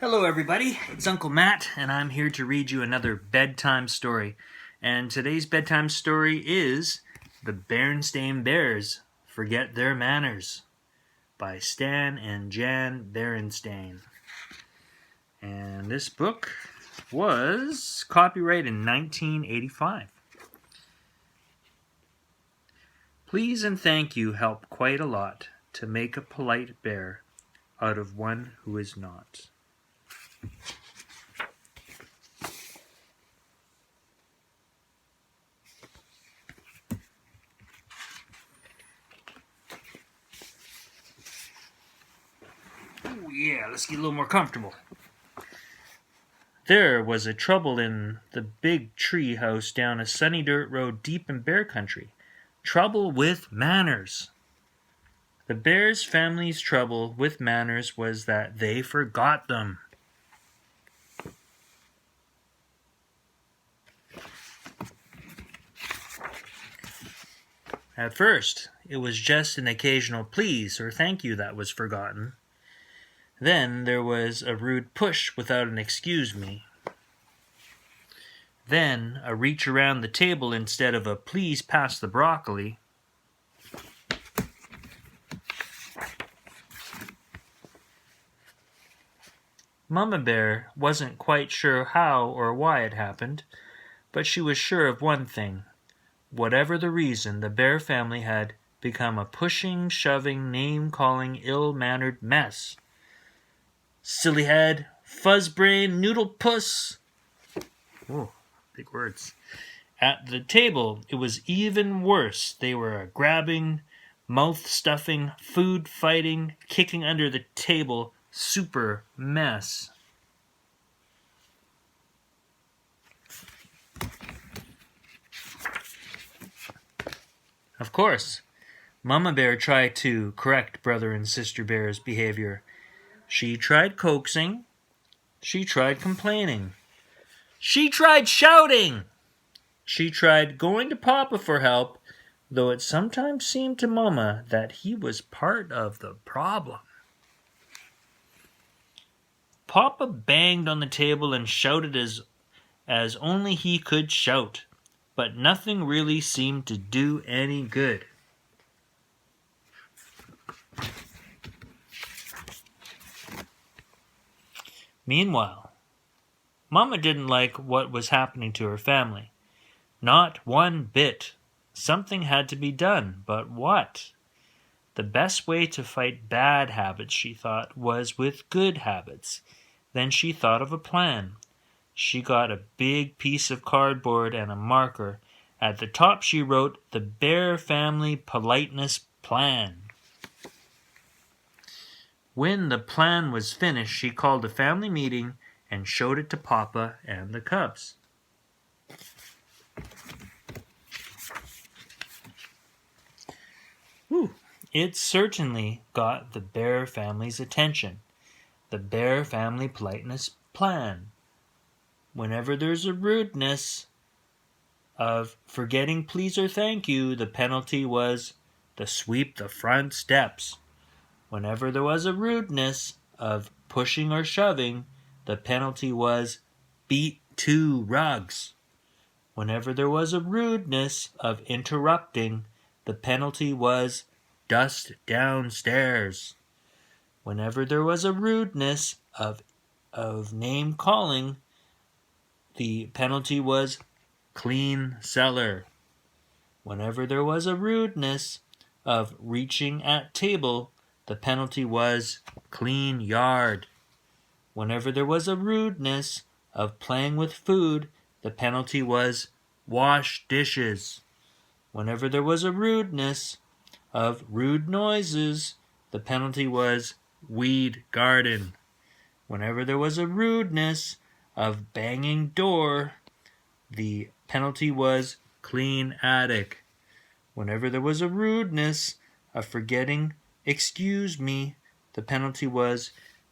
Hello everybody, it's Uncle Matt, and I'm here to read you another bedtime story. And today's bedtime story is The Berenstain Bears Forget Their Manners by Stan and Jan Berenstain. And this book was copyrighted in 1985. Please and thank you help quite a lot to make a polite bear out of one who is not. Oh yeah, let's get a little more comfortable. There was a trouble in the big tree house down a sunny dirt road deep in bear country. Trouble with manners. The bear's family's trouble with manners was that they forgot them. At first, it was just an occasional please or thank you that was forgotten. Then there was a rude push without an excuse me. Then a reach around the table instead of a please pass the broccoli. Mama Bear wasn't quite sure how or why it happened, but she was sure of one thing. Whatever the reason, the bear family had become a pushing, shoving, name-calling, ill-mannered mess. Silly head, fuzz brain, noodle puss. Oh, big words. At the table, it was even worse. They were a grabbing, mouth-stuffing, food-fighting, kicking under the table, super mess. Of course, Mama Bear tried to correct Brother and Sister Bear's behavior. She tried coaxing. She tried complaining. She tried shouting. She tried going to Papa for help, though it sometimes seemed to Mama that he was part of the problem. Papa banged on the table and shouted as only he could shout, but nothing really seemed to do any good. Meanwhile, Mama didn't like what was happening to her family. Not one bit. Something had to be done, but what? The best way to fight bad habits, she thought, was with good habits. Then she thought of a plan. She got a big piece of cardboard and a marker. At the top she wrote, "The Bear Family Politeness Plan." When the plan was finished, she called a family meeting and showed it to Papa and the cubs. It certainly got the Bear family's attention. The Bear Family Politeness Plan. Whenever there's a rudeness of forgetting please or thank you, the penalty was to sweep the front steps. Whenever there was a rudeness of pushing or shoving, the penalty was beat 2 rugs. Whenever there was a rudeness of interrupting, the penalty was dust downstairs. Whenever there was a rudeness of name-calling, the penalty was clean cellar. Whenever there was a rudeness of reaching at table, the penalty was clean yard. Whenever there was a rudeness of playing with food, the penalty was wash dishes. Whenever there was a rudeness of rude noises, the penalty was weed garden. Whenever there was a rudeness of banging door, the penalty was clean attic. Whenever there was a rudeness of forgetting excuse me, the penalty was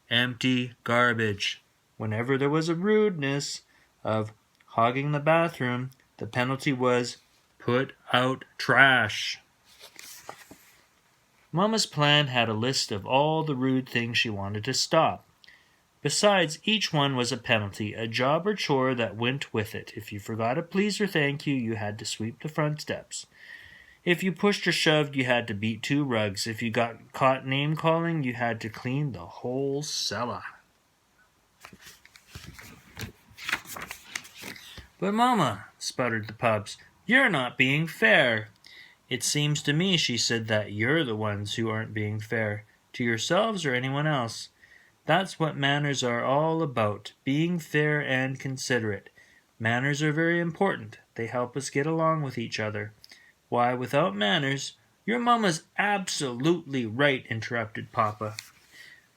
empty garbage. Whenever there was a rudeness of hogging the bathroom, the penalty was put out trash. Mama's plan had a list of all the rude things she wanted to stop. Besides, each one was a penalty, a job or chore that went with it. If you forgot a please or thank you, you had to sweep the front steps. If you pushed or shoved, you had to beat 2 rugs. If you got caught name-calling, you had to clean the whole cellar. "But, Mama," sputtered the pups, "you're not being fair." "It seems to me," she said, "that you're the ones who aren't being fair, to yourselves or anyone else. That's what manners are all about, being fair and considerate. Manners are very important. They help us get along with each other. Why, without manners—" "Your mamma's absolutely right," interrupted Papa.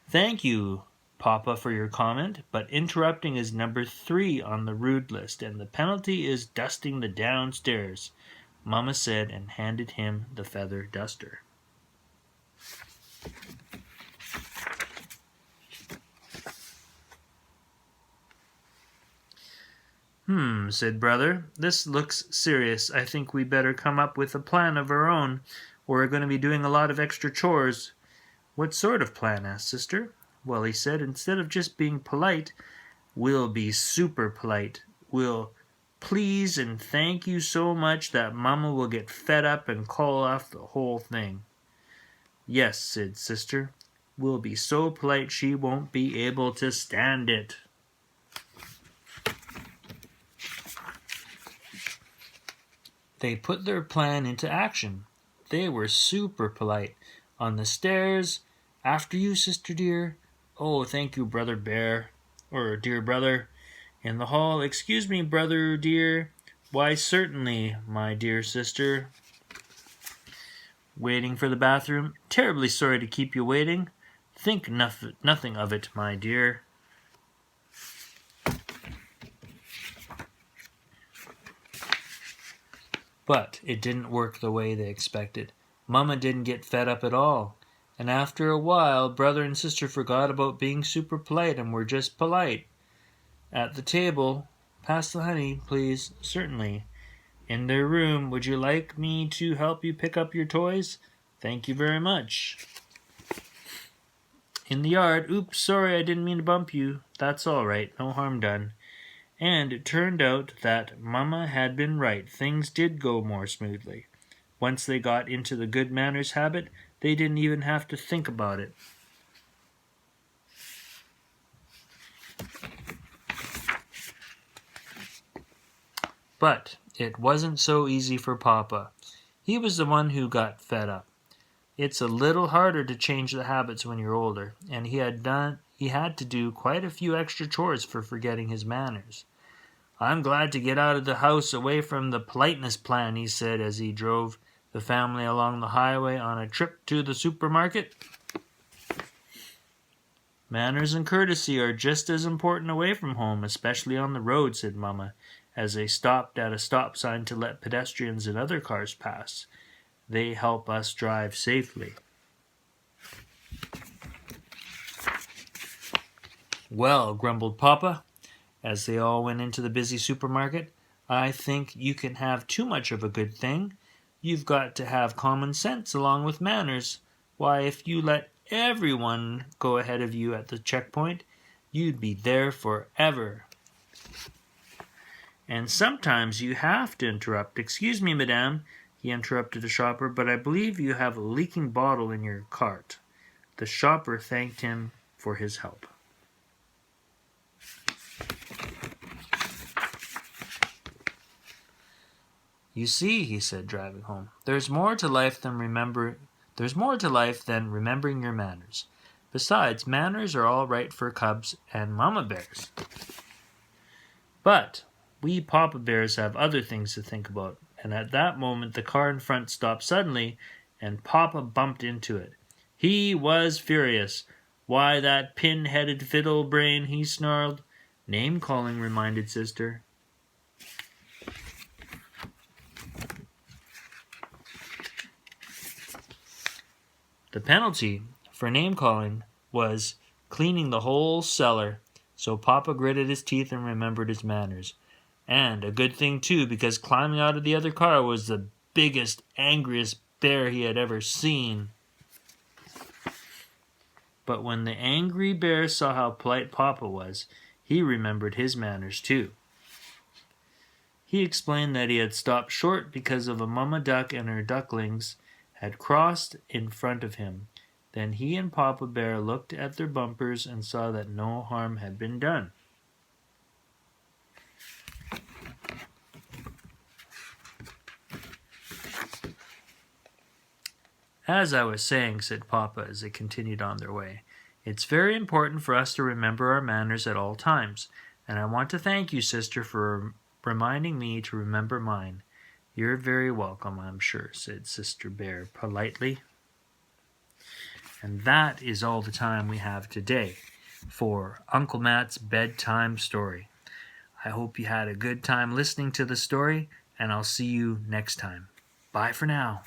"Thank you, Papa, for your comment, but interrupting is number 3 on the rude list, and the penalty is dusting the downstairs," Mama said, and handed him the feather duster. Said Brother. "This looks serious. I think we better come up with a plan of our own. We're going to be doing a lot of extra chores." "What sort of plan?" asked Sister. "Well," he said, "instead of just being polite, we'll be super polite. We'll please and thank you so much that Mama will get fed up and call off the whole thing." "Yes," said Sister. "We'll be so polite she won't be able to stand it." They put their plan into action. They were super polite. On the stairs, "After you, Sister dear." "Oh, thank you, Brother Bear," or "Dear Brother." In the hall, "Excuse me, Brother dear." "Why, certainly, my dear sister." Waiting for the bathroom, "Terribly sorry to keep you waiting." "Think nothing of it, my dear." But it didn't work the way they expected. Mama didn't get fed up at all. And after a while, Brother and Sister forgot about being super polite and were just polite. At the table, "Pass the honey, please." "Certainly." In their room, "Would you like me to help you pick up your toys?" "Thank you very much." In the yard, "Oops, sorry, I didn't mean to bump you." "That's all right, no harm done." And it turned out that Mama had been right. Things did go more smoothly. Once they got into the good manners habit, they didn't even have to think about it. But it wasn't so easy for Papa. He was the one who got fed up. It's a little harder to change the habits when you're older, and he had to do quite a few extra chores for forgetting his manners. "I'm glad to get out of the house away from the politeness plan," he said as he drove the family along the highway on a trip to the supermarket. "Manners and courtesy are just as important away from home, especially on the road," said Mama, as they stopped at a stop sign to let pedestrians and other cars pass. "They help us drive safely." "Well," grumbled Papa, as they all went into the busy supermarket, "I think you can have too much of a good thing. You've got to have common sense along with manners. Why, if you let everyone go ahead of you at the checkpoint, you'd be there forever." "And sometimes you have to interrupt." "Excuse me, madame," he interrupted a shopper, "but I believe you have a leaking bottle in your cart." The shopper thanked him for his help. "You see," he said, driving home, there's more to life than remembering your manners. Besides, manners are all right for cubs and mama bears. But we papa bears have other things to think about." And at that moment the car in front stopped suddenly, and Papa bumped into it. He was furious. "Why, that pin-headed fiddle brain," he snarled. "Name-calling," reminded Sister. The penalty for name-calling was cleaning the whole cellar, so Papa gritted his teeth and remembered his manners. And a good thing, too, because climbing out of the other car was the biggest, angriest bear he had ever seen. But when the angry bear saw how polite Papa was, he remembered his manners too. He explained that he had stopped short because of a mama duck and her ducklings had crossed in front of him. Then he and Papa Bear looked at their bumpers and saw that no harm had been done. As I was saying, said Papa as they continued on their way, it's very important for us to remember our manners at all times, and I want to thank you, sister, for reminding me to remember mine. You're very welcome, I'm sure, said Sister Bear politely. And that is all the time we have today for Uncle Matt's bedtime story. I hope you had a good time listening to the story, and I'll see you next time. Bye for now.